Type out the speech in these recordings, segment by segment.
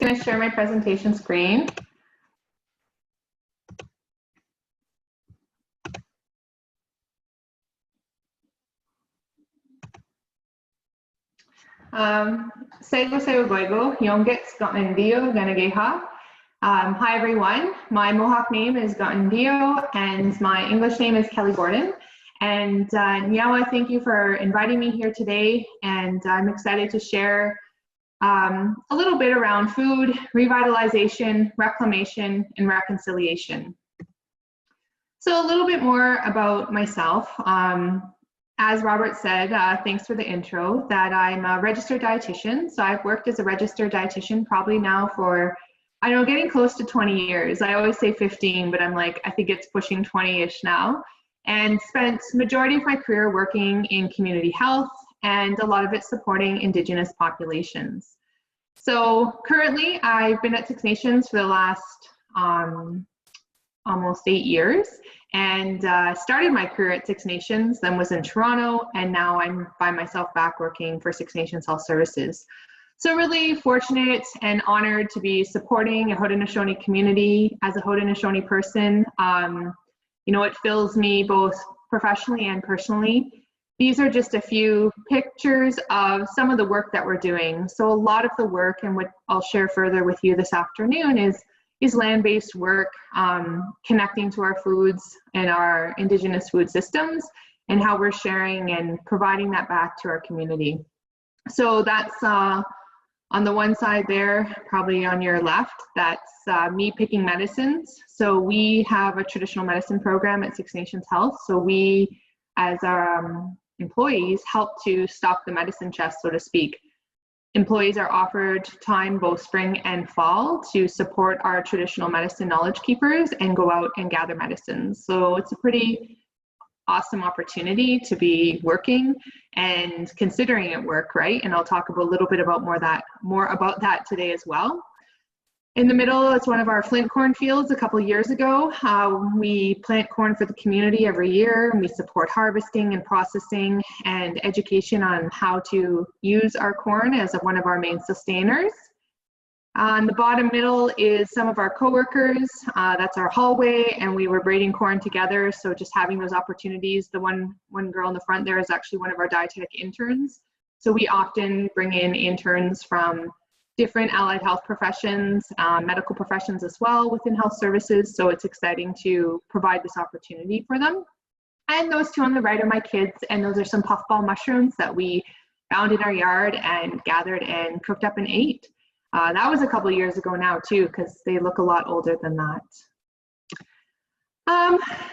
I'm going to share my presentation screen. Hi everyone, my Mohawk name is Kanyen'keha and my English name is Kelly Gordon. And Nyawa, thank you for inviting me here today, and I'm excited to share a little bit around food, revitalization, reclamation, and reconciliation. So a little bit more about myself. As Robert said, thanks for the intro, that I'm a registered dietitian. So I've worked as a registered dietitian probably now for, I don't know, getting close to 20 years. I always say 15, but I'm like, I think it's pushing 20-ish now. And spent majority of my career working in community health, and a lot of it supporting Indigenous populations. So currently I've been at Six Nations for the last almost 8 years, and started my career at Six Nations, then was in Toronto, and now I'm by myself back working for Six Nations Health Services. So really fortunate and honored to be supporting a Haudenosaunee community as a Haudenosaunee person. You know, it fills me both professionally and personally. These are just a few pictures of some of the work that we're doing. So a lot of the work, and what I'll share further with you this afternoon, is land-based work, connecting to our foods and our Indigenous food systems, and how we're sharing and providing that back to our community. So that's on the one side there, probably on your left, that's me picking medicines. So we have a traditional medicine program at Six Nations Health. So we, as our employees, help to stock the medicine chest, so to speak. Employees are offered time both spring and fall to support our traditional medicine knowledge keepers and go out and gather medicines. So it's a pretty awesome opportunity to be working and considering it work, right? And I'll talk a little bit about more about that today as well. In the middle is one of our flint corn fields a couple years ago. We plant corn for the community every year, and we support harvesting and processing and education on how to use our corn as one of our main sustainers. On the bottom middle is some of our coworkers. That's our hallway, and we were braiding corn together. So just having those opportunities. The one girl in the front there is actually one of our dietetic interns. So we often bring in interns from different allied health professions, medical professions as well within health services. So it's exciting to provide this opportunity for them. And those two on the right are my kids, and those are some puffball mushrooms that we found in our yard and gathered and cooked up and ate. That was a couple of years ago now too, because they look a lot older than that.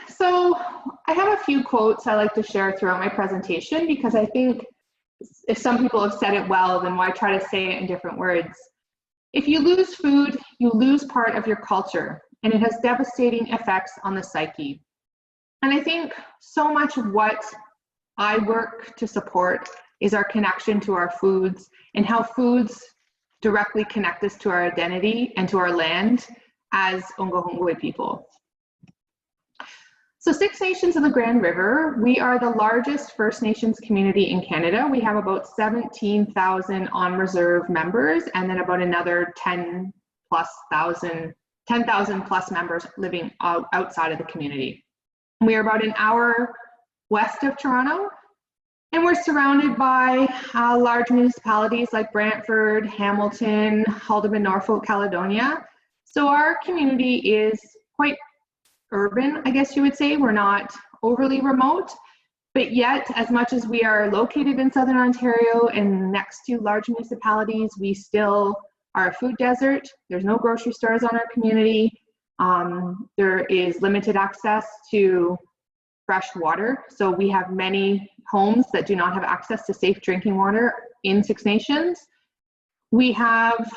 So I have a few quotes I like to share throughout my presentation, because I think if some people have said it well, then why try to say it in different words? If you lose food, you lose part of your culture, and it has devastating effects on the psyche. And I think so much of what I work to support is our connection to our foods, and how foods directly connect us to our identity and to our land as Ongohongwe people. So Six Nations of the Grand River, we are the largest First Nations community in Canada. We have about 17,000 on reserve members, and then about another 10,000 plus members living outside of the community. We are about an hour west of Toronto, and we're surrounded by large municipalities like Brantford, Hamilton, Haldimand, Norfolk, Caledonia. So our community is quite urban, I guess you would say. We're not overly remote, but yet as much as we are located in Southern Ontario and next to large municipalities, we still are a food desert. There's no grocery stores on our community. There is limited access to fresh water. So we have many homes that do not have access to safe drinking water in Six Nations. We have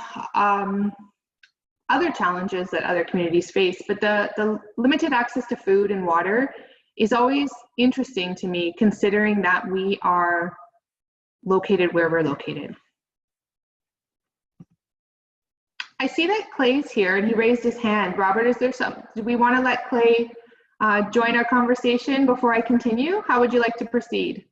other challenges that other communities face, but the limited access to food and water is always interesting to me, considering that we are located where we're located. I see that Clay's here and he raised his hand. Robert, do we want to let Clay join our conversation before I continue? How would you like to proceed?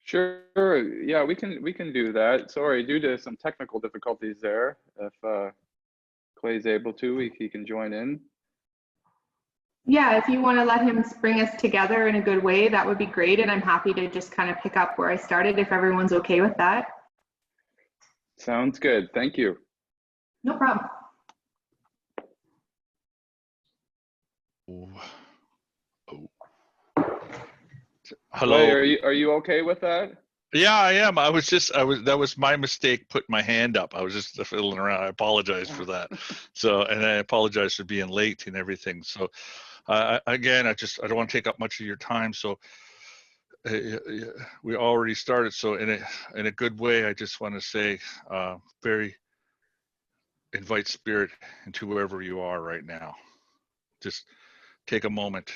Sure. Yeah, we can do that. Sorry, due to some technical difficulties there. If Clay's able to, he can join in. Yeah, if you want to let him bring us together in a good way, that would be great. And I'm happy to just kind of pick up where I started if everyone's okay with that. Sounds good. Thank you. No problem. Hello. Clay, are you okay with that? Yeah, I am. That was my mistake putting my hand up. I was just fiddling around. I apologize for that. So, and I apologize for being late and everything. So, again, I don't want to take up much of your time. So, we already started. So, in a good way, I just want to say, invite spirit into wherever you are right now. Just take a moment,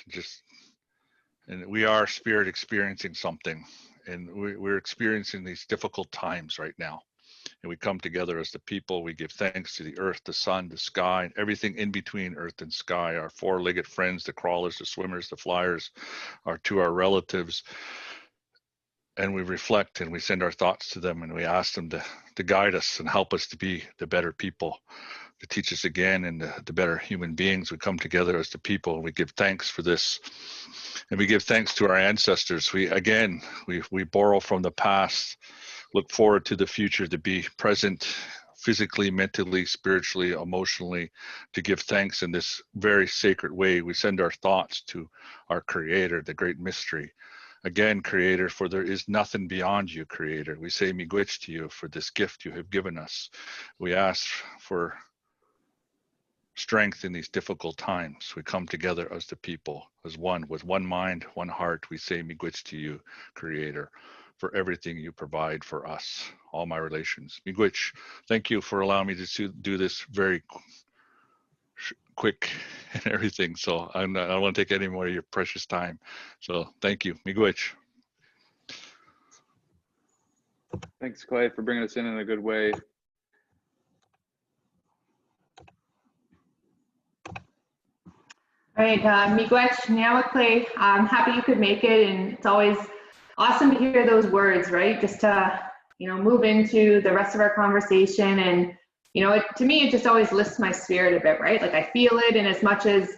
and we are spirit experiencing something, and we're experiencing these difficult times right now. And we come together as the people. We give thanks to the earth, the sun, the sky, and everything in between earth and sky, our four-legged friends, the crawlers, the swimmers, the flyers, to our relatives. And we reflect and we send our thoughts to them, and we ask them to guide us and help us to be the better people, to teach us again, and the better human beings. We come together as the people, and we give thanks for this. And we give thanks to our ancestors. We borrow from the past, look forward to the future, to be present physically, mentally, spiritually, emotionally, to give thanks in this very sacred way. We send our thoughts to our Creator, the great mystery. Again, Creator, for there is nothing beyond you, Creator. We say miigwech to you for this gift you have given us. We ask for strength in these difficult times. We come together as the people, as one, with one mind, one heart. We say miigwech to you, Creator, for everything you provide for us, all my relations. Miigwech, thank you for allowing me to do this very quick and everything. So I don't want to take any more of your precious time. So thank you. Miigwech. Thanks, Clay, for bringing us in a good way. All right, miigwech, Kanyen'keha. I'm happy you could make it, and it's always awesome to hear those words, right? Just to, move into the rest of our conversation. And, to me, it just always lifts my spirit a bit, right? Like I feel it, and as much as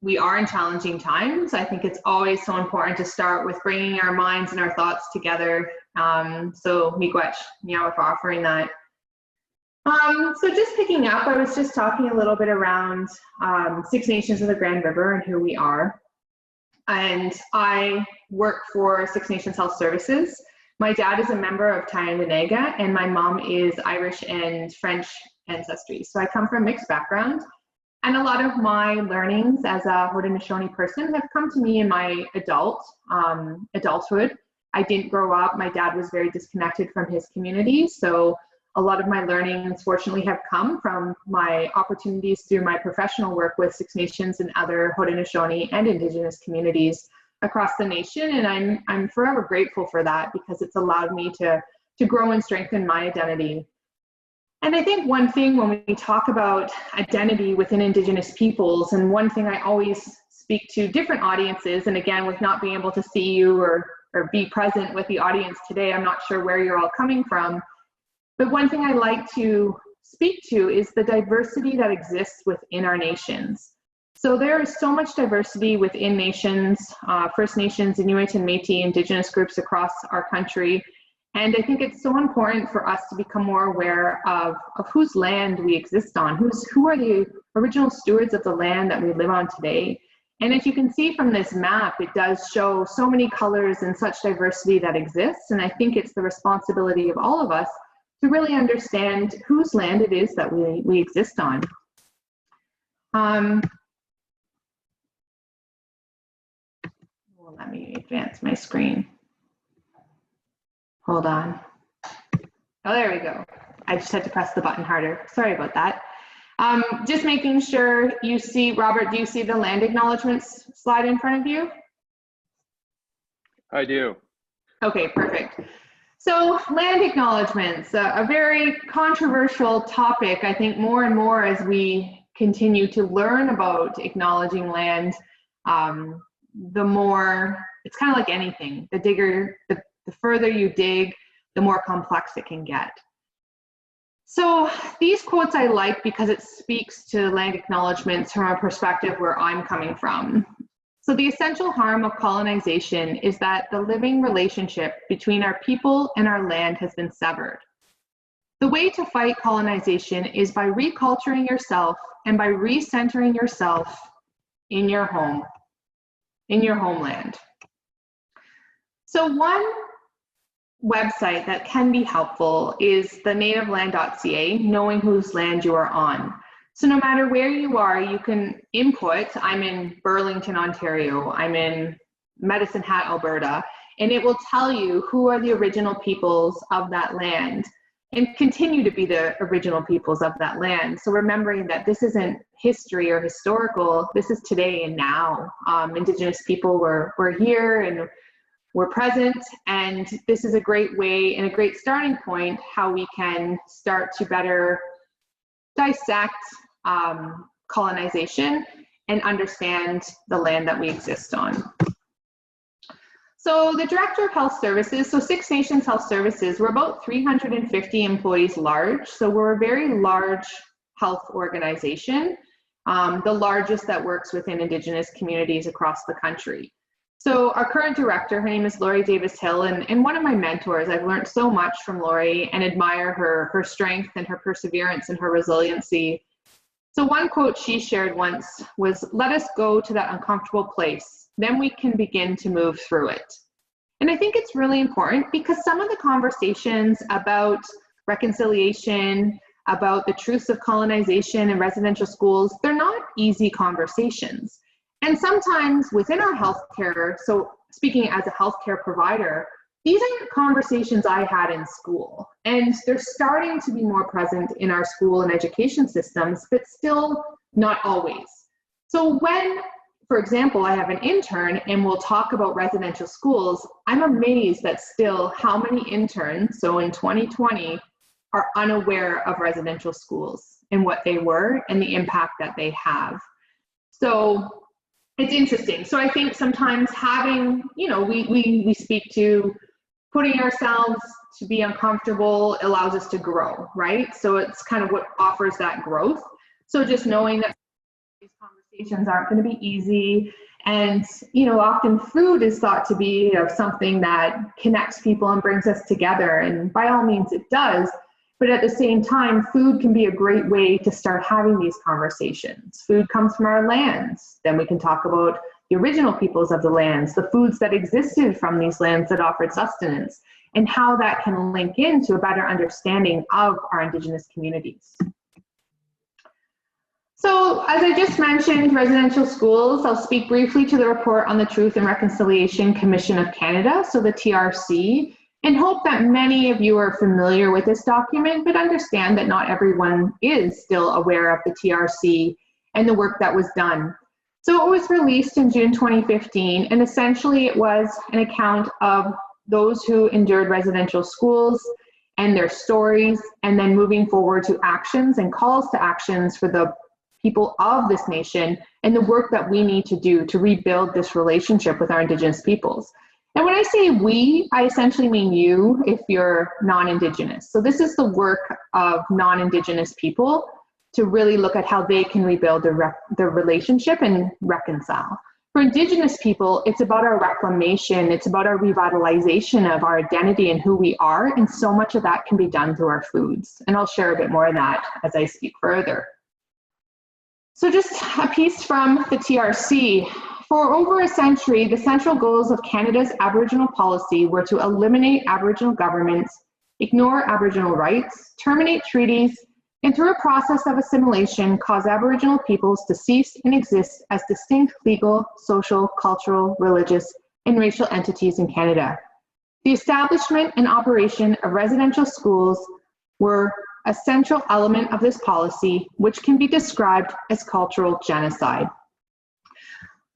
we are in challenging times, I think it's always so important to start with bringing our minds and our thoughts together. So miigwech, for offering that. So just picking up, I was just talking a little bit around Six Nations of the Grand River and who we are. And I work for Six Nations Health Services. My dad is a member of Kanyen'keha, and my mom is Irish and French ancestry. So I come from a mixed background. And a lot of my learnings as a Haudenosaunee person have come to me in my adulthood. I didn't grow up. My dad was very disconnected from his community. So a lot of my learnings, fortunately, have come from my opportunities through my professional work with Six Nations and other Haudenosaunee and Indigenous communities across the nation. And I'm forever grateful for that, because it's allowed me to grow and strengthen my identity. And I think one thing when we talk about identity within Indigenous peoples, and one thing I always speak to different audiences, and again, with not being able to see you or be present with the audience today, I'm not sure where you're all coming from. But one thing I like to speak to is the diversity that exists within our nations. So there is so much diversity within nations, First Nations, Inuit and Métis, Indigenous groups across our country. And I think it's so important for us to become more aware of whose land we exist on, who are the original stewards of the land that we live on today. And as you can see from this map, it does show so many colors and such diversity that exists. And I think it's the responsibility of all of us to really understand whose land it is that we exist on. Well, let me advance my screen. Hold on. Oh, there we go. I just had to press the button harder. Sorry about that. Just making sure you see, Robert, do you see the land acknowledgements slide in front of you? I do. Okay, perfect. So land acknowledgements, a very controversial topic, I think, more and more as we continue to learn about acknowledging land, the more, it's kind of like anything, the The further you dig, the more complex it can get. So these quotes I like because it speaks to land acknowledgements from a perspective where I'm coming from. So the essential harm of colonization is that the living relationship between our people and our land has been severed. The way to fight colonization is by reculturing yourself and by recentering yourself in your home, in your homeland. So one website that can be helpful is the nativeland.ca, knowing whose land you are on. So no matter where you are, you can input, I'm in Burlington, Ontario, I'm in Medicine Hat, Alberta, and it will tell you who are the original peoples of that land and continue to be the original peoples of that land. So remembering that this isn't history or historical, this is today and now. Indigenous people were here and we're present, and this is a great way and a great starting point how we can start to better dissect colonization and understand the land that we exist on. So the Director of Health Services, so Six Nations Health Services, we're about 350 employees large, so we're a very large health organization, the largest that works within Indigenous communities across the country. So our current director, her name is Laurie Davis-Hill, and one of my mentors. I've learned so much from Laurie and admire her strength and her perseverance and her resiliency. So one quote she shared once was, "Let us go to that uncomfortable place, then we can begin to move through it." And I think it's really important because some of the conversations about reconciliation, about the truths of colonization in residential schools, they're not easy conversations. And sometimes within our healthcare, so speaking as a healthcare provider, these aren't conversations I had in school. And they're starting to be more present in our school and education systems, but still not always. So when, for example, I have an intern and we'll talk about residential schools, I'm amazed that still how many interns, so in 2020, are unaware of residential schools and what they were and the impact that they have. So it's interesting. So I think sometimes having, we speak to putting ourselves to be uncomfortable allows us to grow, right? So it's kind of what offers that growth. So just knowing that these conversations aren't going to be easy. And, often food is thought to be something that connects people and brings us together. And by all means it does. But at the same time, food can be a great way to start having these conversations. Food comes from our lands. Then we can talk about the original peoples of the lands, the foods that existed from these lands that offered sustenance, and how that can link into a better understanding of our Indigenous communities. So as I just mentioned, residential schools, I'll speak briefly to the report on the Truth and Reconciliation Commission of Canada, so the TRC, and hope that many of you are familiar with this document, but understand that not everyone is still aware of the TRC and the work that was done. So it was released in June 2015, and essentially it was an account of those who endured residential schools and their stories, and then moving forward to actions and calls to actions for the people of this nation and the work that we need to do to rebuild this relationship with our Indigenous peoples. And when I say we, I essentially mean you if you're non-Indigenous. So this is the work of non-Indigenous people to really look at how they can rebuild their relationship and reconcile. For Indigenous people, it's about our reclamation, it's about our revitalization of our identity and who we are, and so much of that can be done through our foods. And I'll share a bit more of that as I speak further. So just a piece from the TRC. For over a century, the central goals of Canada's Aboriginal policy were to eliminate Aboriginal governments, ignore Aboriginal rights, terminate treaties, and through a process of assimilation, cause Aboriginal peoples to cease and exist as distinct legal, social, cultural, religious, and racial entities in Canada. The establishment and operation of residential schools were a central element of this policy, which can be described as cultural genocide.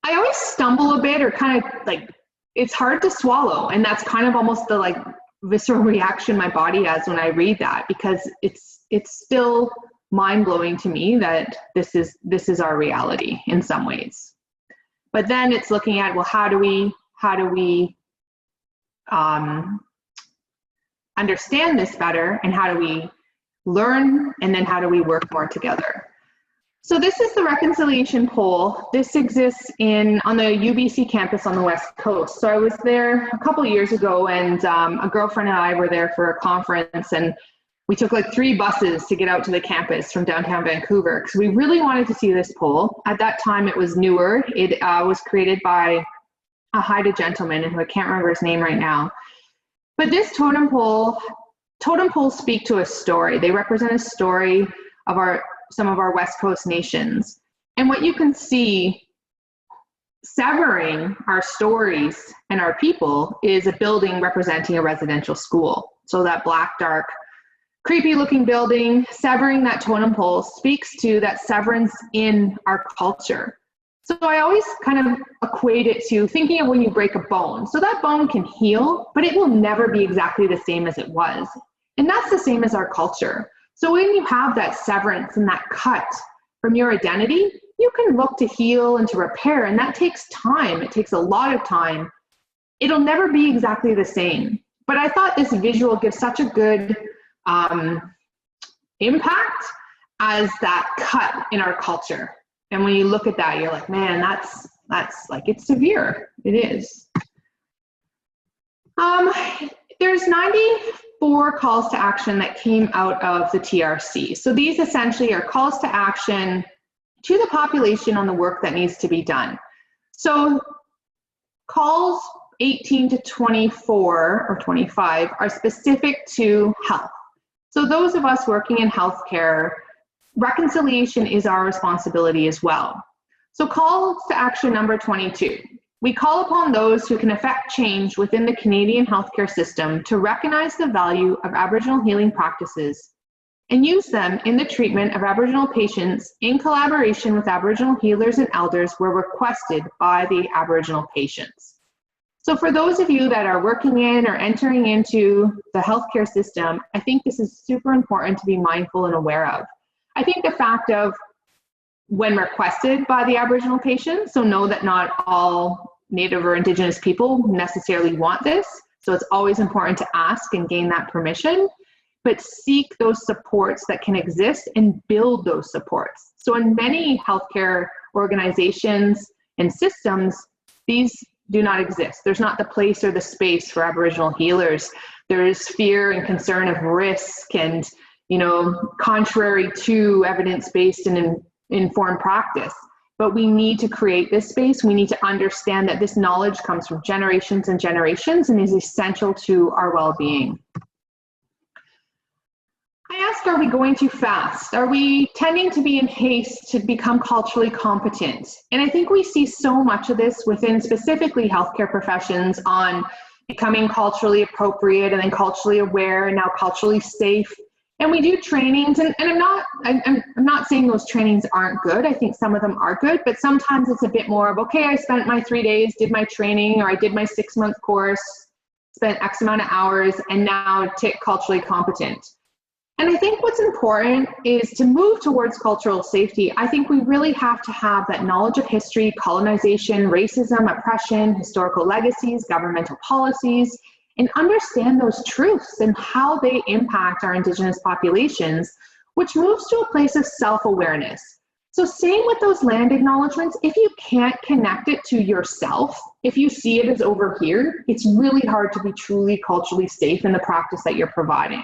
I always stumble a bit, or kind of like, it's hard to swallow. And that's kind of almost the visceral reaction my body has when I read that, because it's still mind blowing to me that this is our reality in some ways. But then it's looking at, well, how do we understand this better, and how do we learn, and then how do we work more together? So this is the reconciliation pole. This exists on the UBC campus on the West Coast. So I was there a couple years ago, and a girlfriend and I were there for a conference, and we took like 3 buses to get out to the campus from downtown Vancouver, because we really wanted to see this pole. At that time, it was newer. It was created by a Haida gentleman, who I can't remember his name right now. But this totem poles speak to a story. They represent a story of some of our West Coast nations. And what you can see severing our stories and our people is a building representing a residential school. So that black, dark, creepy looking building, severing that totem pole speaks to that severance in our culture. So I always kind of equate it to thinking of when you break a bone. So that bone can heal, but it will never be exactly the same as it was. And that's the same as our culture. So when you have that severance and that cut from your identity, you can look to heal and to repair, and that takes time. It takes a lot of time. It'll never be exactly the same. But I thought this visual gives such a good impact as that cut in our culture. And when you look at that, you're like, man, that's like, it's severe. It is. There's 94 calls to action that came out of the TRC. So these essentially are calls to action to the population on the work that needs to be done. So calls 18 to 24 or 25 are specific to health. So those of us working in healthcare, reconciliation is our responsibility as well. So call to action number 22. We call upon those who can effect change within the Canadian healthcare system to recognize the value of Aboriginal healing practices and use them in the treatment of Aboriginal patients in collaboration with Aboriginal healers and elders where requested by the Aboriginal patients. So for those of you that are working in or entering into the healthcare system, I think this is super important to be mindful and aware of. I think the fact of when requested by the Aboriginal patients, so know that not all Native or Indigenous people necessarily want this, so it's always important to ask and gain that permission, but seek those supports that can exist and build those supports. So in many healthcare organizations and systems, these do not exist. There's not the place or the space for Aboriginal healers. There is fear and concern of risk and, contrary to evidence-based and informed practice. But we need to create this space. We need to understand that this knowledge comes from generations and generations and is essential to our well-being. I asked, are we going too fast? Are we tending to be in haste to become culturally competent? And I think we see so much of this within specifically healthcare professions on becoming culturally appropriate and then culturally aware and now culturally safe. And we do trainings, and I'm not saying those trainings aren't good. I think some of them are good, but sometimes it's a bit more of, okay, I spent my 3 days, did my training, or I did my 6-month course, spent X amount of hours, and now tick culturally competent. And I think what's important is to move towards cultural safety. I think we really have to have that knowledge of history, colonization, racism, oppression, historical legacies, governmental policies, and understand those truths and how they impact our Indigenous populations, which moves to a place of self-awareness. So same with those land acknowledgements, if you can't connect it to yourself, if you see it as over here, it's really hard to be truly culturally safe in the practice that you're providing.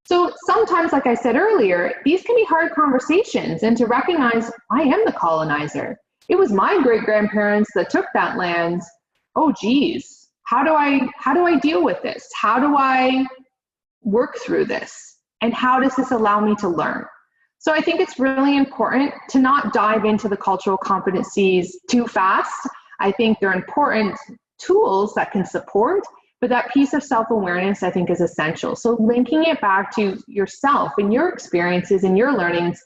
So sometimes, like I said earlier, these can be hard conversations, and to recognize I am the colonizer. It was my great-grandparents that took that land. Oh geez, how do I deal with this? How do I work through this? And how does this allow me to learn? So I think it's really important to not dive into the cultural competencies too fast. I think they're important tools that can support, but that piece of self-awareness I think is essential. So linking it back to yourself and your experiences and your learnings.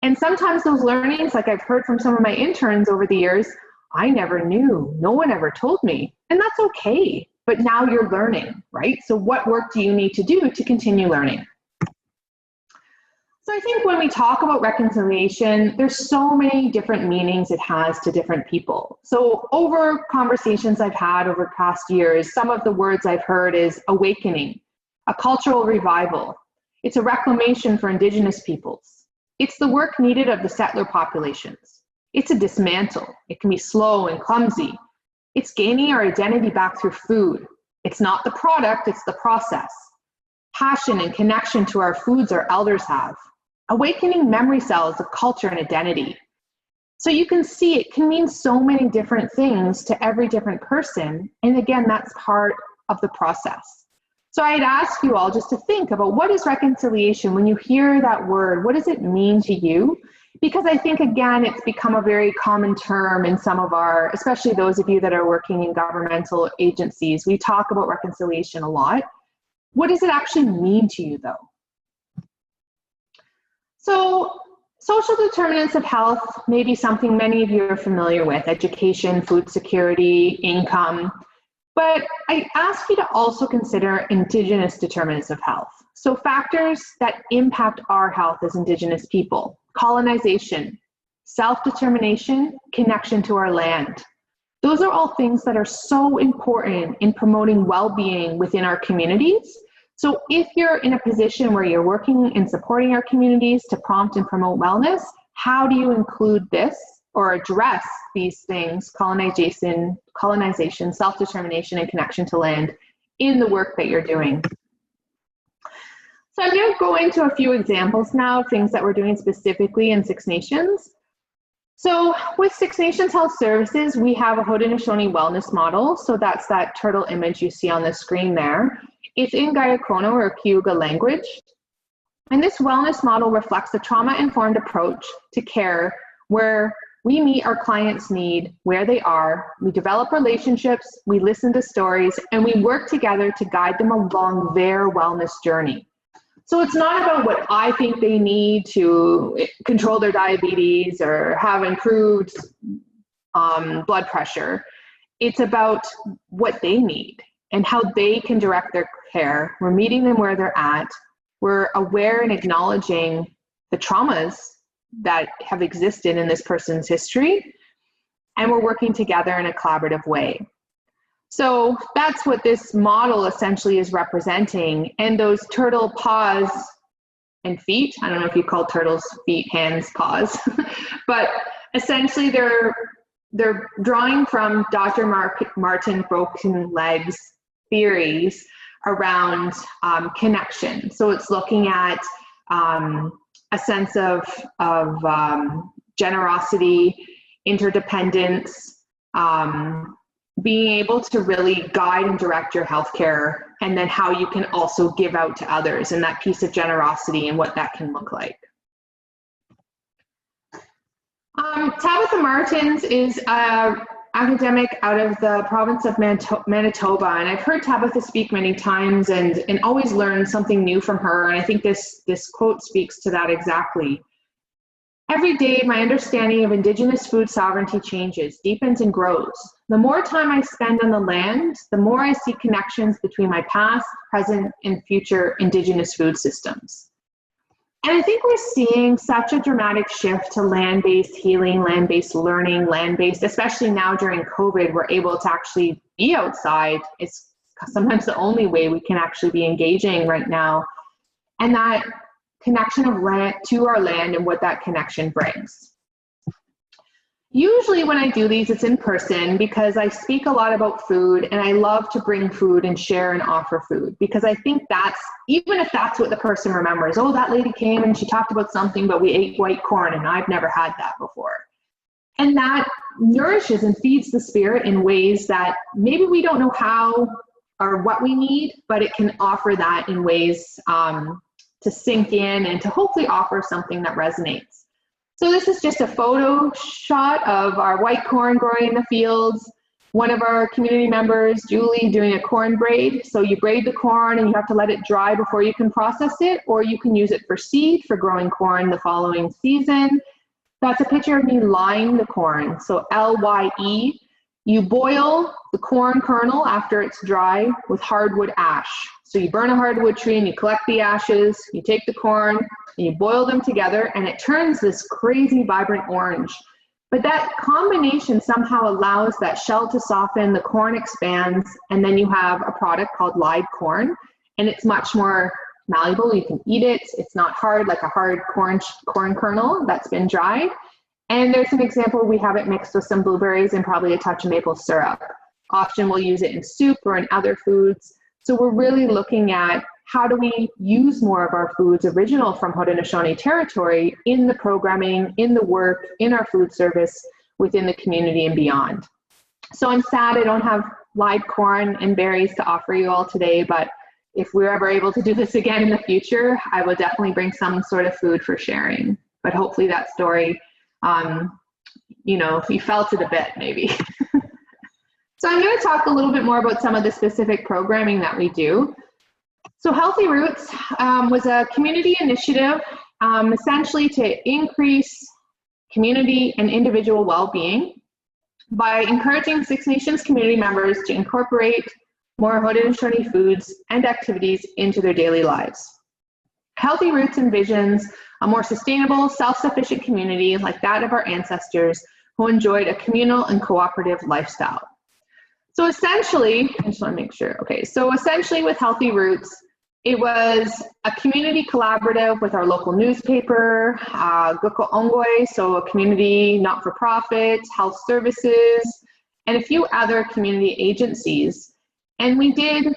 And sometimes those learnings, like I've heard from some of my interns over the years, I never knew, no one ever told me, and that's okay. But now you're learning, right? So what work do you need to do to continue learning? So I think when we talk about reconciliation, there's so many different meanings it has to different people. So over conversations I've had over past years, some of the words I've heard is awakening, a cultural revival. It's a reclamation for Indigenous peoples. It's the work needed of the settler populations. It's a dismantle. It can be slow and clumsy. It's gaining our identity back through food. It's not the product, it's the process. Passion and connection to our foods our elders have. Awakening memory cells of culture and identity. So you can see it can mean so many different things to every different person. And again, that's part of the process. So I'd ask you all just to think about, what is reconciliation? When you hear that word, what does it mean to you? Because I think, again, it's become a very common term in some of our, especially those of you that are working in governmental agencies, we talk about reconciliation a lot. What does it actually mean to you, though? So social determinants of health may be something many of you are familiar with: education, food security, income. But I ask you to also consider Indigenous determinants of health. So factors that impact our health as Indigenous people: colonization, self-determination, connection to our land. Those are all things that are so important in promoting well-being within our communities. So if you're in a position where you're working and supporting our communities to prompt and promote wellness, how do you include this or address these things, colonization, self-determination, and connection to land, in the work that you're doing? So I'm going to go into a few examples now of things that we're doing specifically in Six Nations. So with Six Nations Health Services, we have a Haudenosaunee wellness model. So that's that turtle image you see on the screen there. It's in Gayakono or Cayuga language. And this wellness model reflects a trauma-informed approach to care where we meet our clients' need where they are, we develop relationships, we listen to stories, and we work together to guide them along their wellness journey. So it's not about what I think they need to control their diabetes or have improved blood pressure. It's about what they need and how they can direct their care. We're meeting them where they're at. We're aware and acknowledging the traumas that have existed in this person's history, and we're working together in a collaborative way. So that's what this model essentially is representing. And those turtle paws and feet, I don't know if you call turtles feet, hands, paws, but essentially they're drawing from Dr. Martin Broken Legs theories around connection. So it's looking at a sense of generosity, interdependence, being able to really guide and direct your healthcare, and then how you can also give out to others, and that piece of generosity and what that can look like. Tabitha Martins is an academic out of the province of Manitoba, and I've heard Tabitha speak many times and always learn something new from her, and I think this quote speaks to that exactly. Every day, my understanding of Indigenous food sovereignty changes, deepens, and grows. The more time I spend on the land, the more I see connections between my past, present, and future Indigenous food systems. And I think we're seeing such a dramatic shift to land-based healing, land-based learning, land-based, especially now during COVID, we're able to actually be outside. It's sometimes the only way we can actually be engaging right now. And that connection of land to our land and what that connection brings. Usually when I do these, it's in person because I speak a lot about food and I love to bring food and share and offer food, because I think that's, even if that's what the person remembers, oh, that lady came and she talked about something, but we ate white corn and I've never had that before. And that nourishes and feeds the spirit in ways that maybe we don't know how or what we need, but it can offer that in ways to sink in and to hopefully offer something that resonates. So this is just a photo shot of our white corn growing in the fields. One of our community members, Julie, doing a corn braid. So you braid the corn and you have to let it dry before you can process it, or you can use it for seed for growing corn the following season. That's a picture of me lying the corn. So L-Y-E. You boil the corn kernel after it's dry with hardwood ash. So you burn a hardwood tree and you collect the ashes, you take the corn and you boil them together and it turns this crazy vibrant orange. But that combination somehow allows that shell to soften, the corn expands, and then you have a product called live corn, and it's much more malleable. You can eat it. It's not hard like a hard corn kernel that's been dried. And there's an example, we have it mixed with some blueberries and probably a touch of maple syrup. Often we'll use it in soup or in other foods. So we're really looking at how do we use more of our foods original from Haudenosaunee territory in the programming, in the work, in our food service, within the community and beyond. So I'm sad I don't have live corn and berries to offer you all today, but if we're ever able to do this again in the future, I will definitely bring some sort of food for sharing. But hopefully that story, you know, you felt it a bit maybe. So I'm going to talk a little bit more about some of the specific programming that we do. So Healthy Roots was a community initiative essentially to increase community and individual well-being by encouraging Six Nations community members to incorporate more Haudenosaunee foods and activities into their daily lives. Healthy Roots envisions a more sustainable, self-sufficient community like that of our ancestors who enjoyed a communal and cooperative lifestyle. So essentially, I just want to make sure, okay, so essentially with Healthy Roots, it was a community collaborative with our local newspaper, Guko Ongoi, so a community not-for-profit, health services, and a few other community agencies. And we did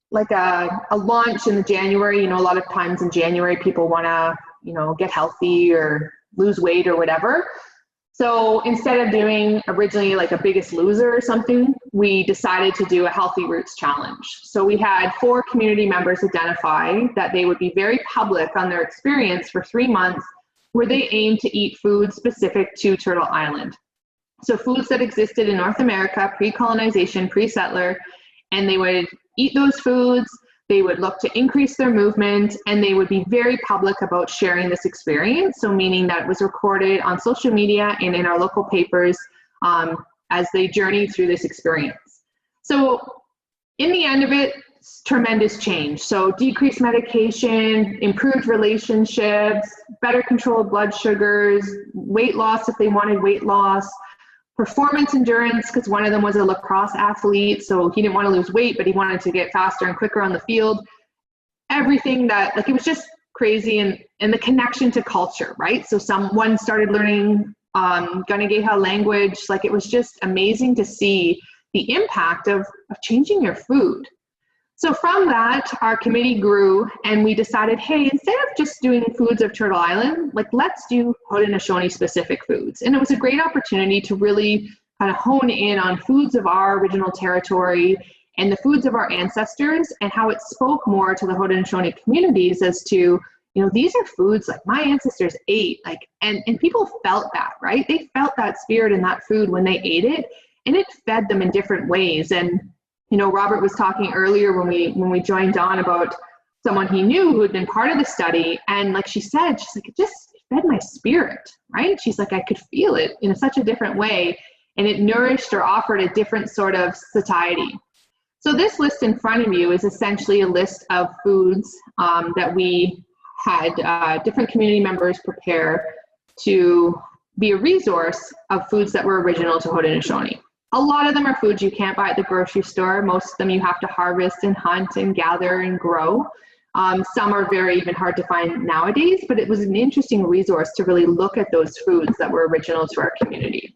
like a launch in January. You know, a lot of times in January, people want to, you know, get healthy or lose weight or whatever. So instead of doing originally like a Biggest Loser or something, we decided to do a Healthy Roots challenge. So we had 4 community members identify that they would be very public on their experience for 3 months, where they aimed to eat foods specific to Turtle Island. So foods that existed in North America, pre-colonization, pre-settler, and they would eat those foods. They would look to increase their movement, and they would be very public about sharing this experience. So meaning that it was recorded on social media and in our local papers as they journeyed through this experience. So in the end of it, tremendous change. So decreased medication, improved relationships, better control of blood sugars, weight loss if they wanted weight loss, performance endurance, because one of them was a lacrosse athlete, so he didn't want to lose weight, but he wanted to get faster and quicker on the field. Everything that, like, it was just crazy, and the connection to culture, right? So someone started learning Kanyen'keha language. Like, it was just amazing to see the impact of changing your food. So from that, our committee grew, and we decided, hey, instead of just doing foods of Turtle Island, like, let's do Haudenosaunee specific foods. And it was a great opportunity to really kind of hone in on foods of our original territory and the foods of our ancestors, and how it spoke more to the Haudenosaunee communities as to, you know, these are foods like my ancestors ate, like, and people felt that, right? They felt that spirit in that food when they ate it, and it fed them in different ways. And you know, Robert was talking earlier when we joined on about someone he knew who had been part of the study, and like she said, she's like, it just fed my spirit, right? She's like, I could feel it in such a different way, and it nourished or offered a different sort of satiety. So this list in front of you is essentially a list of foods that we had different community members prepare to be a resource of foods that were original to Haudenosaunee. A lot of them are foods you can't buy at the grocery store. Most of them you have to harvest and hunt and gather and grow. Some are very even hard to find nowadays, but it was an interesting resource to really look at those foods that were original to our community.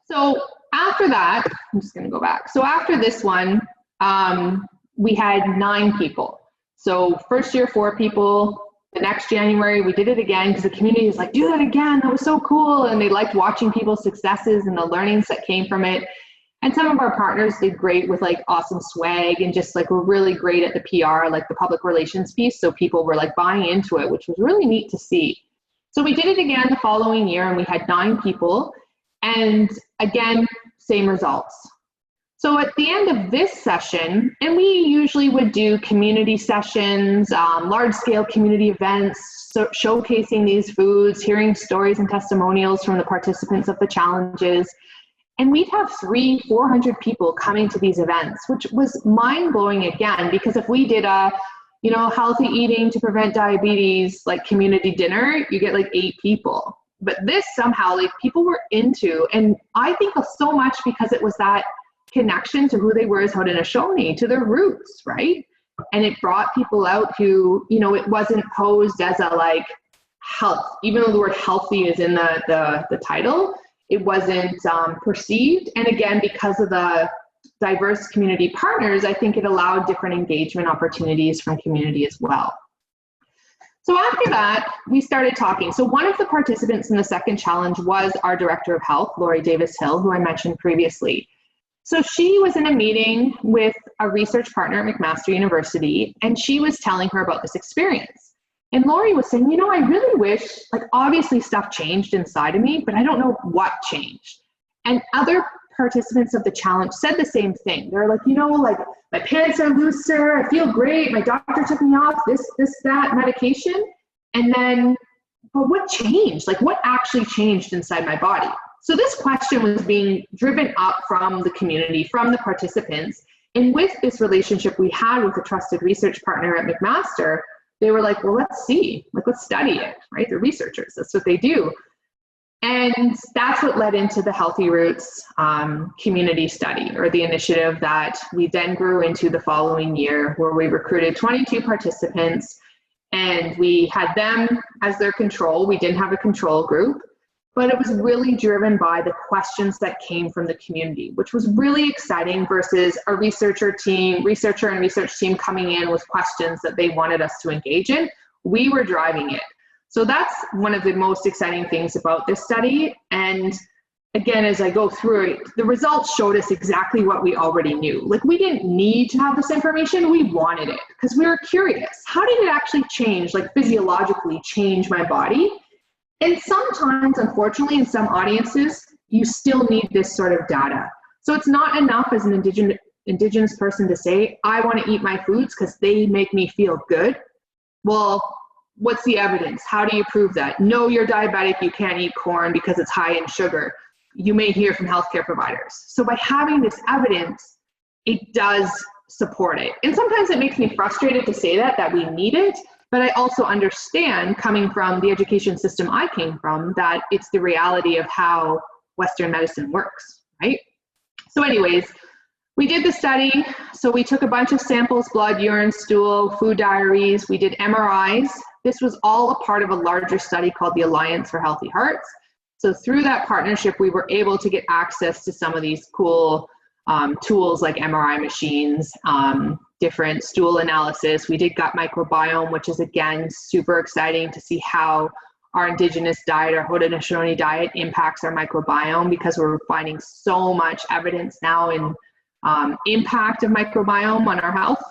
So after that, I'm just gonna go back. So after this one, we had 9 people. So first year, 4 people. The next January, we did it again because the community was like, do that again, that was so cool. And they liked watching people's successes and the learnings that came from it. And some of our partners did great with like awesome swag and just like were really great at the PR, like the public relations piece. So people were like buying into it, which was really neat to see. So we did it again the following year, and we had 9 people. And again, same results. So at the end of this session, and we usually would do community sessions, large-scale community events, so showcasing these foods, hearing stories and testimonials from the participants of the challenges. And we'd have 300-400 people coming to these events, which was mind-blowing again, because if we did a, you know, healthy eating to prevent diabetes, like community dinner, you get like 8 people. But this somehow, like, people were into, and I think so much because it was that connection to who they were as Haudenosaunee, to their roots, right? And it brought people out who, you know, it wasn't posed as a like health, even though the word healthy is in the title, it wasn't perceived. And again, because of the diverse community partners, I think it allowed different engagement opportunities from community as well. So after that, we started talking. So one of the participants in the second challenge was our Director of Health, Lori Davis-Hill, who I mentioned previously. So she was in a meeting with a research partner at McMaster University, and she was telling her about this experience. And Lori was saying, you know, I really wish, like, obviously stuff changed inside of me, but I don't know what changed. And other participants of the challenge said the same thing. They're like, you know, like, my pants are looser, I feel great, my doctor took me off that medication. And then, but what changed? Like, what actually changed inside my body? So this question was being driven up from the community, from the participants. And with this relationship we had with a trusted research partner at McMaster, they were like, well, let's see, like, let's study it, right? They're researchers, that's what they do. And that's what led into the Healthy Roots community study, or the initiative that we then grew into the following year, where we recruited 22 participants and we had them as their control. We didn't have a control group, but it was really driven by the questions that came from the community, which was really exciting versus a researcher and research team coming in with questions that they wanted us to engage in. We were driving it. So that's one of the most exciting things about this study. And again, as I go through it, the results showed us exactly what we already knew. Like, we didn't need to have this information, we wanted it because we were curious. How did it actually change, like physiologically change my body? And sometimes, unfortunately, in some audiences, you still need this sort of data. So it's not enough as an Indigenous person to say, I want to eat my foods because they make me feel good. Well, what's the evidence? How do you prove that? No, you're diabetic, you can't eat corn because it's high in sugar. You may hear from healthcare providers. So by having this evidence, it does support it. And sometimes it makes me frustrated to say that we need it, but I also understand, coming from the education system I came from, that it's the reality of how Western medicine works, right? So anyways, we did the study. So we took a bunch of samples, blood, urine, stool, food diaries. We did MRIs. This was all a part of a larger study called the Alliance for Healthy Hearts. So through that partnership, we were able to get access to some of these cool tools like MRI machines, different stool analysis. We did gut microbiome, which is, again, super exciting to see how our Indigenous diet, our Haudenosaunee diet, impacts our microbiome, because we're finding so much evidence now in impact of microbiome on our health.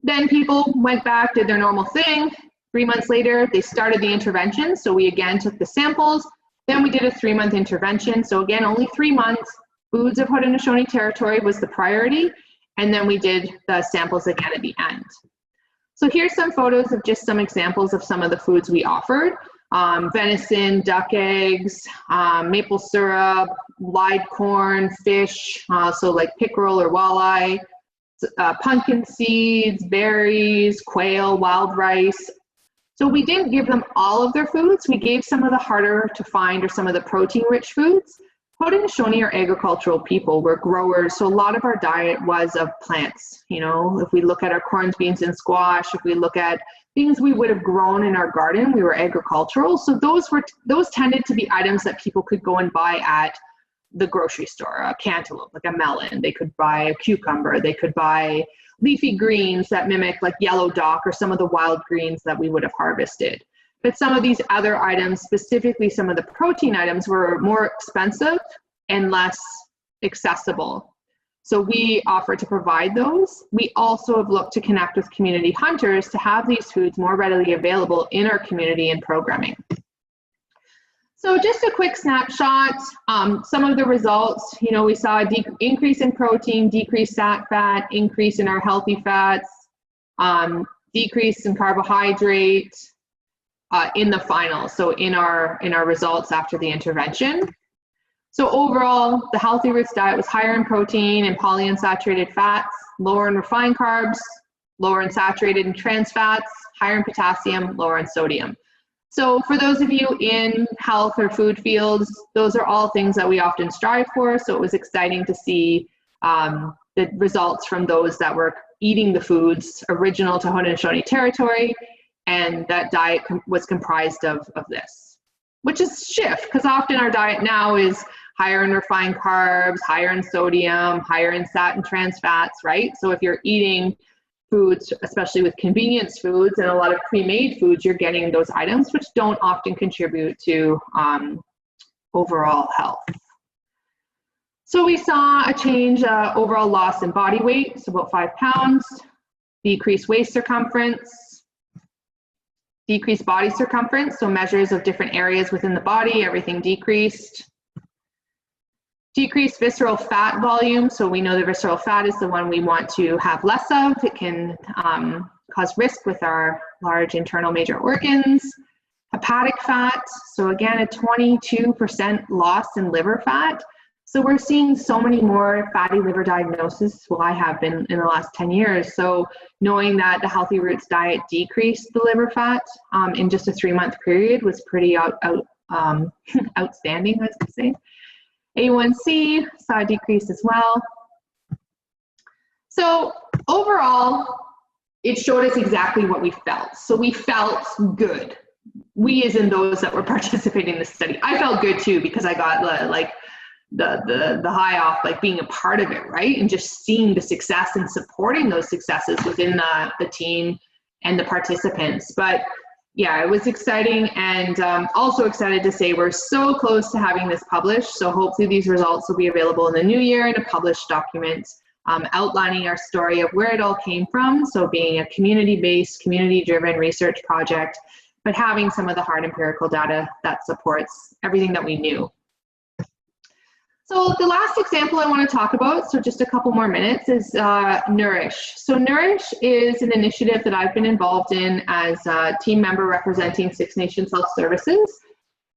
Then people went back, did their normal thing. 3 months later, they started the intervention. So we again took the samples. Then we did a 3-month intervention. So again, only 3 months. Foods of Haudenosaunee territory was the priority. And then we did the samples again at the end. So here's some photos of just some examples of some of the foods we offered. Venison, duck eggs, maple syrup, live corn, fish, so like pickerel or walleye, pumpkin seeds, berries, quail, wild rice. So we didn't give them all of their foods. We gave some of the harder to find or some of the protein-rich foods. Haudenosaunee are agricultural people. We're growers, so a lot of our diet was of plants. You know, if we look at our corns, beans, and squash, if we look at things we would have grown in our garden, we were agricultural. So those tended to be items that people could go and buy at the grocery store. A cantaloupe, like a melon. They could buy a cucumber. They could buy leafy greens that mimic like yellow dock or some of the wild greens that we would have harvested. But some of these other items, specifically some of the protein items, were more expensive and less accessible. So we offer to provide those. We also have looked to connect with community hunters to have these foods more readily available in our community and programming. So just a quick snapshot, some of the results, you know, we saw an increase in protein, decreased fat, increase in our healthy fats, decrease in carbohydrate, in the final, so in our results after the intervention. So overall, the Healthy Roots diet was higher in protein and polyunsaturated fats, lower in refined carbs, lower in saturated and trans fats, higher in potassium, lower in sodium. So for those of you in health or food fields, those are all things that we often strive for. So it was exciting to see the results from those that were eating the foods original to Haudenosaunee territory, and that diet was comprised of this, which is shift, because often our diet now is higher in refined carbs, higher in sodium, higher in sat and trans fats, right? So if you're eating foods, especially with convenience foods and a lot of pre-made foods, you're getting those items which don't often contribute to overall health. So we saw a change, overall loss in body weight, so about 5 pounds, decreased waist circumference, decreased body circumference, so measures of different areas within the body, everything decreased. Decreased visceral fat volume, so we know the visceral fat is the one we want to have less of. It can cause risk with our large internal major organs. Hepatic fat, so again, a 22% loss in liver fat. So we're seeing so many more fatty liver diagnoses, well, I have been in the last 10 years. So knowing that the Healthy Roots diet decreased the liver fat in just a 3-month period was pretty outstanding, I would say. A1C saw a decrease as well. So overall, it showed us exactly what we felt. So we felt good. We, as in those that were participating in the study. I felt good too, because I got like the high off like being a part of it, right? And just seeing the success and supporting those successes within the team and the participants. But yeah, it was exciting, and also excited to say we're so close to having this published. So hopefully these results will be available in the new year in a published document outlining our story of where it all came from. So being a community-based, community-driven research project, but having some of the hard empirical data that supports everything that we knew. So the last example I want to talk about, so just a couple more minutes, is Nourish. So Nourish is an initiative that I've been involved in as a team member representing Six Nations Health Services.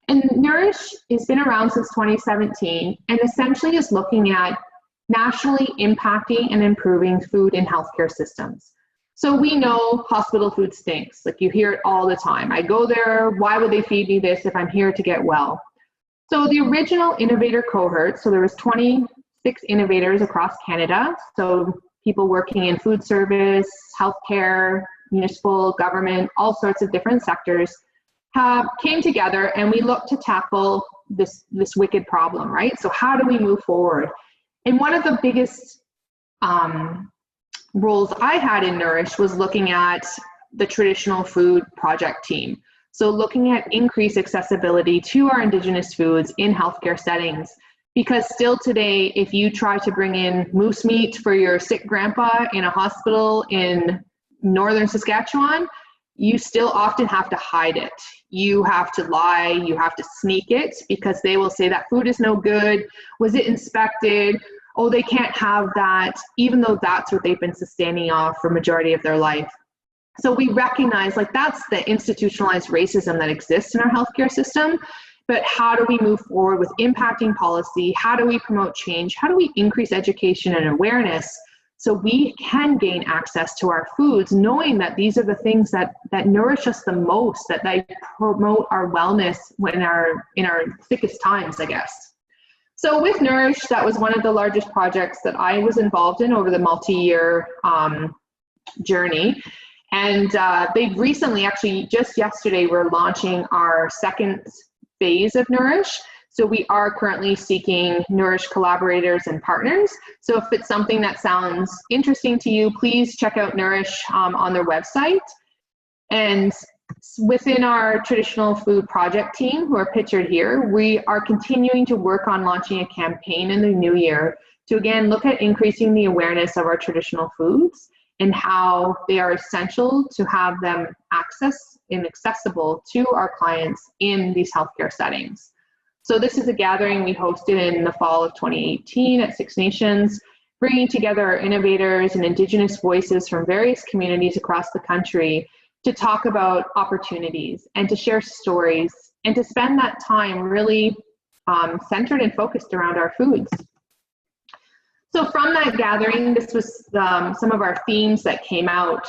And Nourish has been around since 2017 and essentially is looking at nationally impacting and improving food and healthcare systems. So we know hospital food stinks. Like, you hear it all the time. I go there, why would they feed me this if I'm here to get well? So the original innovator cohort, so there was 26 innovators across Canada, so people working in food service, healthcare, municipal government, all sorts of different sectors, came together, and we looked to tackle this wicked problem, right? So how do we move forward? And one of the biggest roles I had in Nourish was looking at the traditional food project team. So looking at increased accessibility to our Indigenous foods in healthcare settings, because still today, if you try to bring in moose meat for your sick grandpa in a hospital in northern Saskatchewan, you still often have to hide it. You have to lie, you have to sneak it, because they will say that food is no good. Was it inspected? Oh, they can't have that, even though that's what they've been sustaining off for majority of their life. So we recognize, like, that's the institutionalized racism that exists in our healthcare system. But how do we move forward with impacting policy? How do we promote change? How do we increase education and awareness so we can gain access to our foods, knowing that these are the things that nourish us the most, that they promote our wellness in our thickest times, I guess. So with Nourish, that was one of the largest projects that I was involved in over the multi-year journey. And they recently, actually just yesterday, we're launching our second phase of Nourish. So we are currently seeking Nourish collaborators and partners. So if it's something that sounds interesting to you, please check out Nourish on their website. And within our traditional food project team, who are pictured here, we are continuing to work on launching a campaign in the new year to, again, look at increasing the awareness of our traditional foods and how they are essential to have them accessible to our clients in these healthcare settings. So this is a gathering we hosted in the fall of 2018 at Six Nations, bringing together our innovators and Indigenous voices from various communities across the country to talk about opportunities and to share stories and to spend that time really centered and focused around our foods. So from that gathering, this was some of our themes that came out,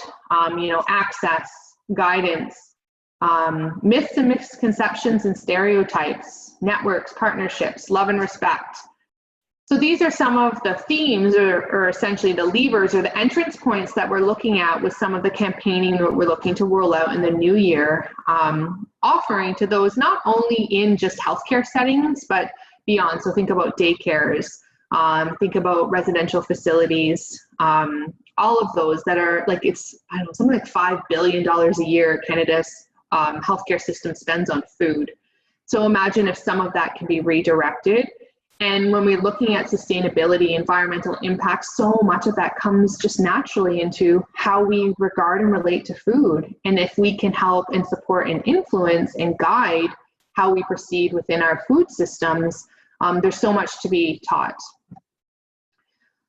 access, guidance, myths and misconceptions and stereotypes, networks, partnerships, love and respect. So these are some of the themes or essentially the levers or the entrance points that we're looking at with some of the campaigning that we're looking to roll out in the new year, offering to those not only in just healthcare settings, but beyond. So think about daycares, think about residential facilities, all of those that are like, something like $5 billion a year Canada's healthcare system spends on food. So imagine if some of that can be redirected. And when we're looking at sustainability, environmental impact, so much of that comes just naturally into how we regard and relate to food. And if we can help and support and influence and guide how we proceed within our food systems, there's so much to be taught.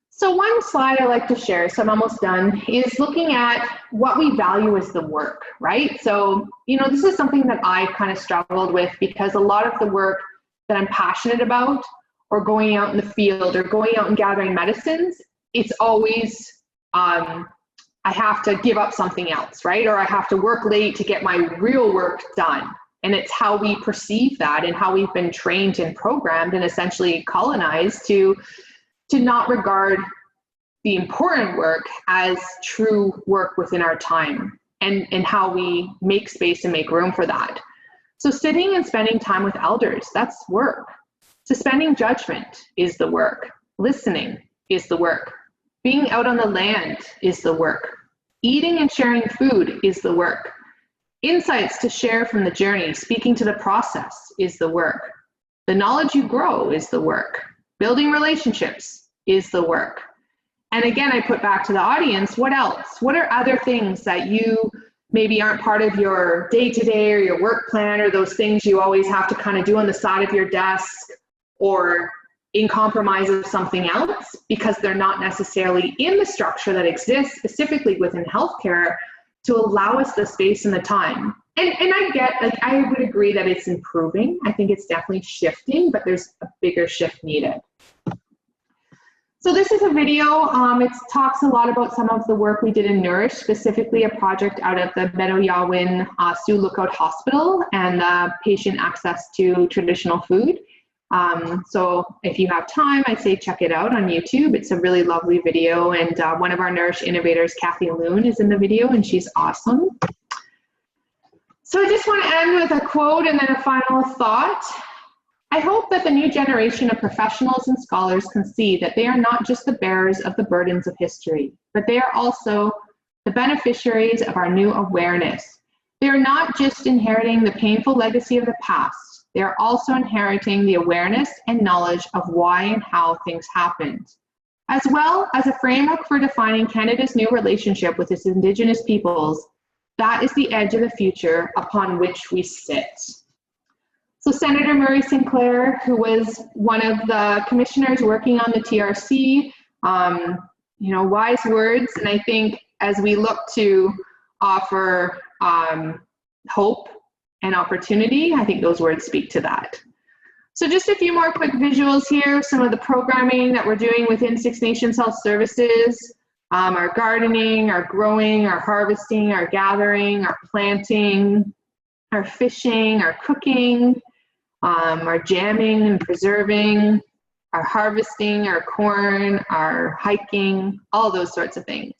So one slide I like to share, so I'm almost done, is looking at what we value as the work, right? So, this is something that I kind of struggled with because a lot of the work that I'm passionate about, or going out in the field or going out and gathering medicines, it's always, I have to give up something else, right? Or I have to work late to get my real work done. And it's how we perceive that and how we've been trained and programmed and essentially colonized to not regard the important work as true work within our time and how we make space and make room for that. So sitting and spending time with elders, that's work. Suspending judgment is the work. Listening is the work. Being out on the land is the work. Eating and sharing food is the work. Insights to share from the journey, speaking to the process is the work. The knowledge you grow is the work. Building relationships is the work. And again, I put back to the audience, what else? What are other things that you maybe aren't part of your day-to-day or your work plan, or those things you always have to kind of do on the side of your desk or in compromise of something else because they're not necessarily in the structure that exists specifically within healthcare to allow us the space and the time. And I would agree that it's improving. I think it's definitely shifting, but there's a bigger shift needed. So this is a video. It talks a lot about some of the work we did in Nourish, specifically a project out of the Meadow Yawin Sioux Lookout Hospital and patient access to traditional food. So if you have time, I'd say check it out on YouTube. It's a really lovely video. And one of our Nourish innovators, Kathy Loon, is in the video and she's awesome. So I just want to end with a quote and then a final thought. I hope that the new generation of professionals and scholars can see that they are not just the bearers of the burdens of history, but they are also the beneficiaries of our new awareness. They are not just inheriting the painful legacy of the past, they are also inheriting the awareness and knowledge of why and how things happened, as well as a framework for defining Canada's new relationship with its Indigenous peoples. That is the edge of the future upon which we sit. So Senator Murray Sinclair, who was one of the commissioners working on the TRC, wise words. And I think as we look to offer hope and opportunity, I think those words speak to that. So just a few more quick visuals here, some of the programming that we're doing within Six Nations Health Services, our gardening, our growing, our harvesting, our gathering, our planting, our fishing, our cooking, our jamming and preserving, our harvesting, our corn, our hiking, all those sorts of things.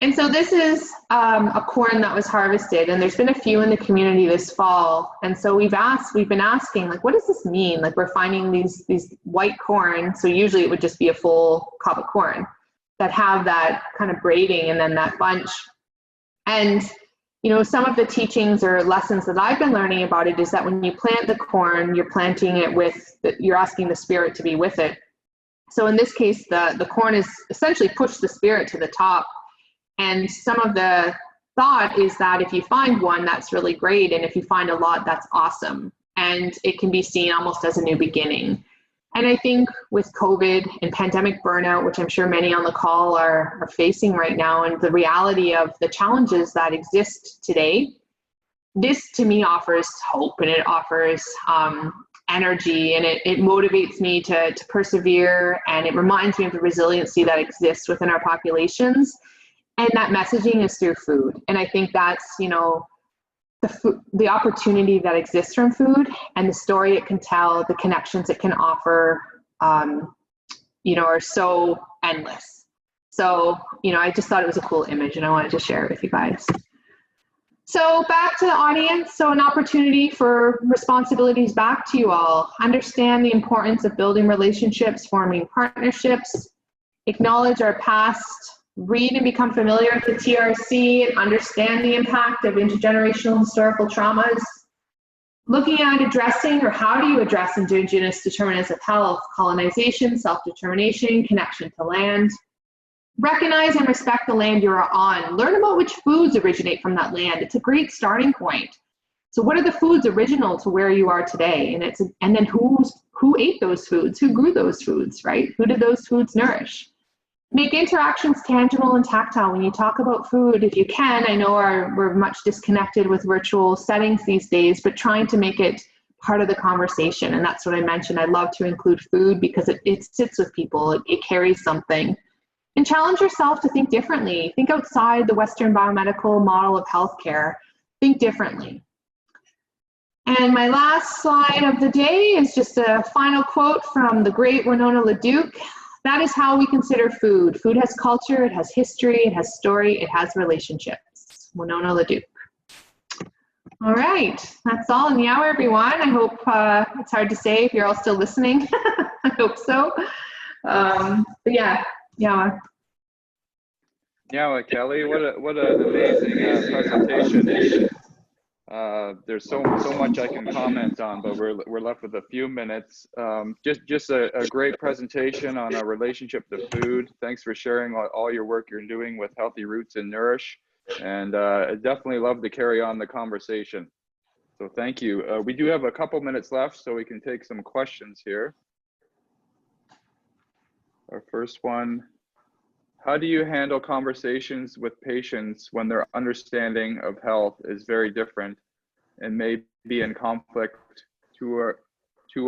And so this is a corn that was harvested, and there's been a few in the community this fall. And so we've been asking, like, what does this mean? Like, we're finding these white corn, so usually it would just be a full cob of corn, that have that kind of braiding and then that bunch. And some of the teachings or lessons that I've been learning about it is that when you plant the corn, you're planting it you're asking the spirit to be with it. So in this case, the corn is essentially pushed the spirit to the top. And some of the thought is that if you find one, that's really great. And if you find a lot, that's awesome. And it can be seen almost as a new beginning. And I think with COVID and pandemic burnout, which I'm sure many on the call are facing right now, and the reality of the challenges that exist today, this to me offers hope, and it offers energy, and it motivates me to persevere, and it reminds me of the resiliency that exists within our populations. And that messaging is through food. And I think that's, you know, the opportunity that exists from food and the story it can tell, the connections it can offer, you know, are so endless. So, you know, I just thought it was a cool image and I wanted to share it with you guys. So back to the audience. So an opportunity for responsibilities back to you all. Understand the importance of building relationships, forming partnerships, acknowledge our past, read and become familiar with the TRC, and understand the impact of intergenerational historical traumas. Looking at addressing, or how do you address Indigenous determinants of health, colonization, self-determination, connection to land. Recognize and respect the land you are on. Learn about which foods originate from that land. It's a great starting point. So what are the foods original to where you are today? And then who ate those foods? Who grew those foods, right? Who did those foods nourish? Make interactions tangible and tactile when you talk about food, if you can. I know we're much disconnected with virtual settings these days, but trying to make it part of the conversation. And that's what I mentioned. I love to include food because it sits with people. It carries something. And challenge yourself to think differently. Think outside the Western biomedical model of healthcare. Think differently. And my last slide of the day is just a final quote from the great Winona LaDuke. That is how we consider food. Food has culture, it has history, it has story, it has relationships. Winona LaDuke. All right, that's all in the hour, everyone. I hope, it's hard to say if you're all still listening. I hope so. But yeah. Yeah, Kelly, what an amazing presentation. There's so much I can comment on, but we're left with a few minutes. Just a great presentation on our relationship to food. Thanks for sharing all your work you're doing with Healthy Roots and Nourish, and I definitely love to carry on the conversation. So thank you. We do have a couple minutes left, so we can take some questions here. Our first one, how do you handle conversations with patients when their understanding of health is very different and may be in conflict to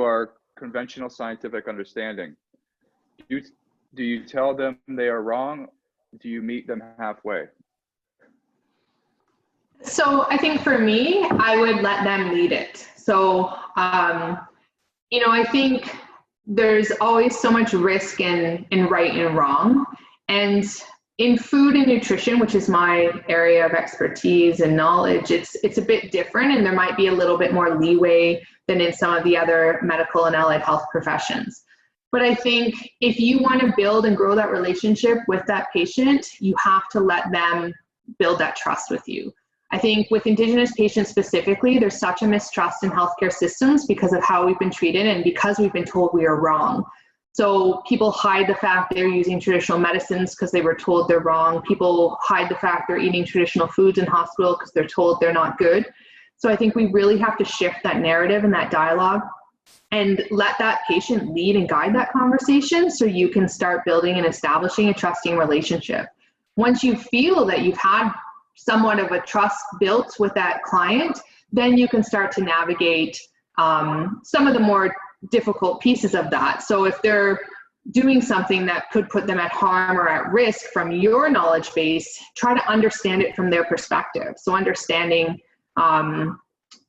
our conventional scientific understanding? Do you tell them they are wrong? Do you meet them halfway? So I think for me, I would let them lead it. So, you know, I think there's always so much risk in right and wrong. And in food and nutrition, which is my area of expertise and knowledge, it's a bit different, and there might be a little bit more leeway than in some of the other medical and allied health professions. But I think if you want to build and grow that relationship with that patient, you have to let them build that trust with you. I think with Indigenous patients specifically, there's such a mistrust in healthcare systems because of how we've been treated and because we've been told we are wrong. So people hide the fact they're using traditional medicines because they were told they're wrong. People hide the fact they're eating traditional foods in hospital because they're told they're not good. So I think we really have to shift that narrative and that dialogue and let that patient lead and guide that conversation so you can start building and establishing a trusting relationship. Once you feel that you've had somewhat of a trust built with that client, then you can start to navigate some of the more difficult pieces of that. So if they're doing something that could put them at harm or at risk from your knowledge base, try to understand it from their perspective. So understanding,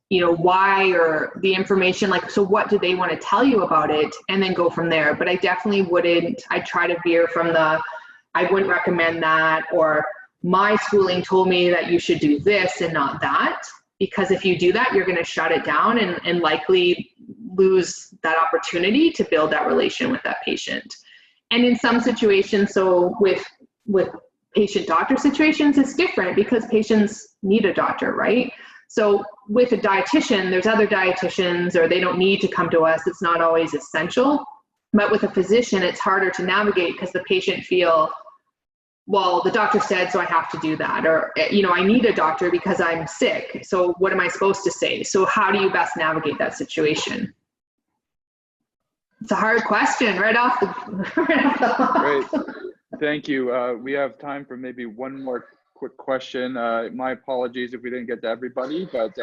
you know, why, or the information, like, so what do they want to tell you about it, and then go from there. But I definitely wouldn't, I try to veer from the, I wouldn't recommend that, or my schooling told me that you should do this and not that, because if you do that, you're going to shut it down and likely lose that opportunity to build that relation with that patient. And in some situations, so with patient-doctor situations, it's different because patients need a doctor, right? So with a dietitian, there's other dietitians, or they don't need to come to us. It's not always essential. But with a physician, it's harder to navigate because the patient feel, well, the doctor said, so I have to do that. Or, you know, I need a doctor because I'm sick. So what am I supposed to say? So how do you best navigate that situation? It's a hard question right off the Great. Thank you. We have time for maybe one more quick question. My apologies if we didn't get to everybody, but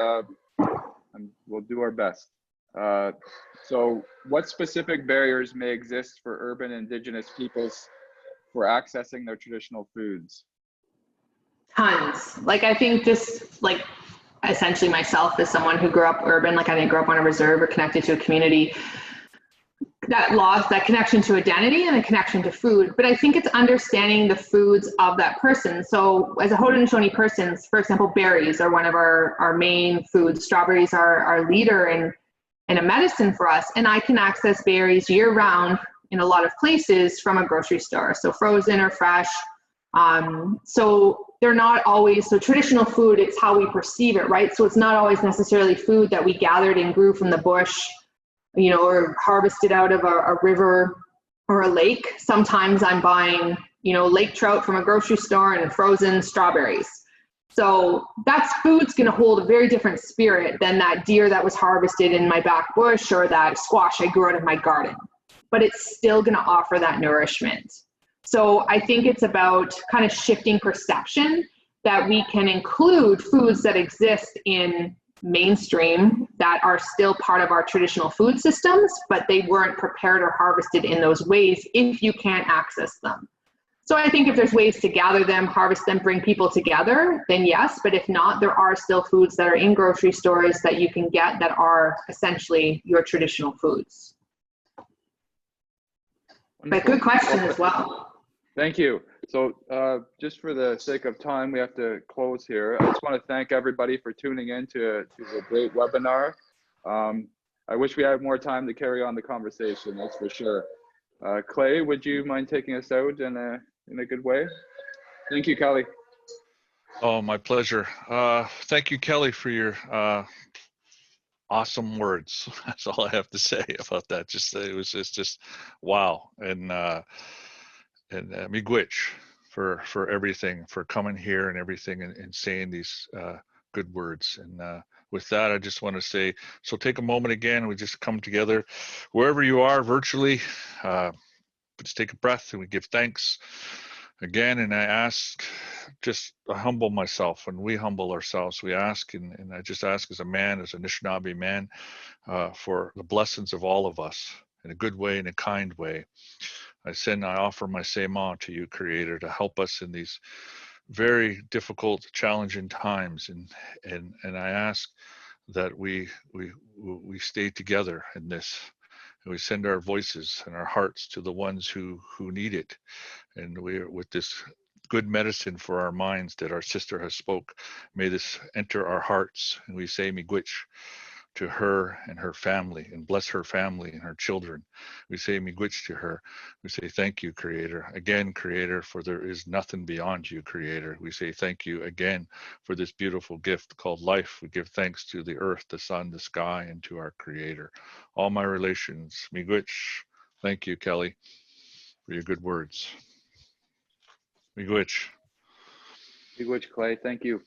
we'll do our best. So what specific barriers may exist for urban Indigenous peoples for accessing their traditional foods? Tons. Like, I think just like essentially myself as someone who grew up urban, like I didn't grow up on a reserve or connected to a community, that lost that connection to identity and a connection to food. But I think it's understanding the foods of that person. So as a Haudenosaunee person, for example, berries are one of our main foods. Strawberries are our leader in a medicine for us. And I can access berries year round in a lot of places from a grocery store. So frozen or fresh. So they're not always, so traditional food, it's how we perceive it, right? So it's not always necessarily food that we gathered and grew from the bush, you know, or harvested out of a river or a lake. Sometimes I'm buying, you know, lake trout from a grocery store and frozen strawberries. So that's food's going to hold a very different spirit than that deer that was harvested in my back bush or that squash I grew out of my garden. But it's still going to offer that nourishment. So I think it's about kind of shifting perception that we can include foods that exist in mainstream that are still part of our traditional food systems, but they weren't prepared or harvested in those ways if you can't access them. So I think if there's ways to gather them, harvest them, bring people together, then yes, but if not, there are still foods that are in grocery stores that you can get that are essentially your traditional foods. Wonderful. But good question as well. Thank you. So just for the sake of time, we have to close here. I just want to thank everybody for tuning in to a great webinar. I wish we had more time to carry on the conversation, that's for sure. Clay, would you mind taking us out in a good way? Thank you, Kelly. Oh, my pleasure. Thank you, Kelly, for your awesome words. That's all I have to say about that. It was just wow. And miigwech for everything, for coming here and everything and saying these good words. And with that, I just want to say, so take a moment again. We just come together wherever you are virtually. Just take a breath and we give thanks again. And I ask, I humble myself. When we humble ourselves, we ask, and I just ask as a man, as a Anishinaabe man, for the blessings of all of us in a good way, in a kind way. I offer my seima to you, Creator, to help us in these very difficult, challenging times, and I ask that we stay together in this, and we send our voices and our hearts to the ones who need it, and we're with this good medicine for our minds that our sister has spoke. May this enter our hearts, and we say miigwech to her and her family, and bless her family and her children. We say miigwech to her. We say thank you, Creator. Again, Creator, for there is nothing beyond you, Creator. We say thank you again for this beautiful gift called life. We give thanks to the earth, the sun, the sky, and to our Creator. All my relations, miigwech. Thank you, Kelly, for your good words. Miigwech. Miigwech, Clay, thank you.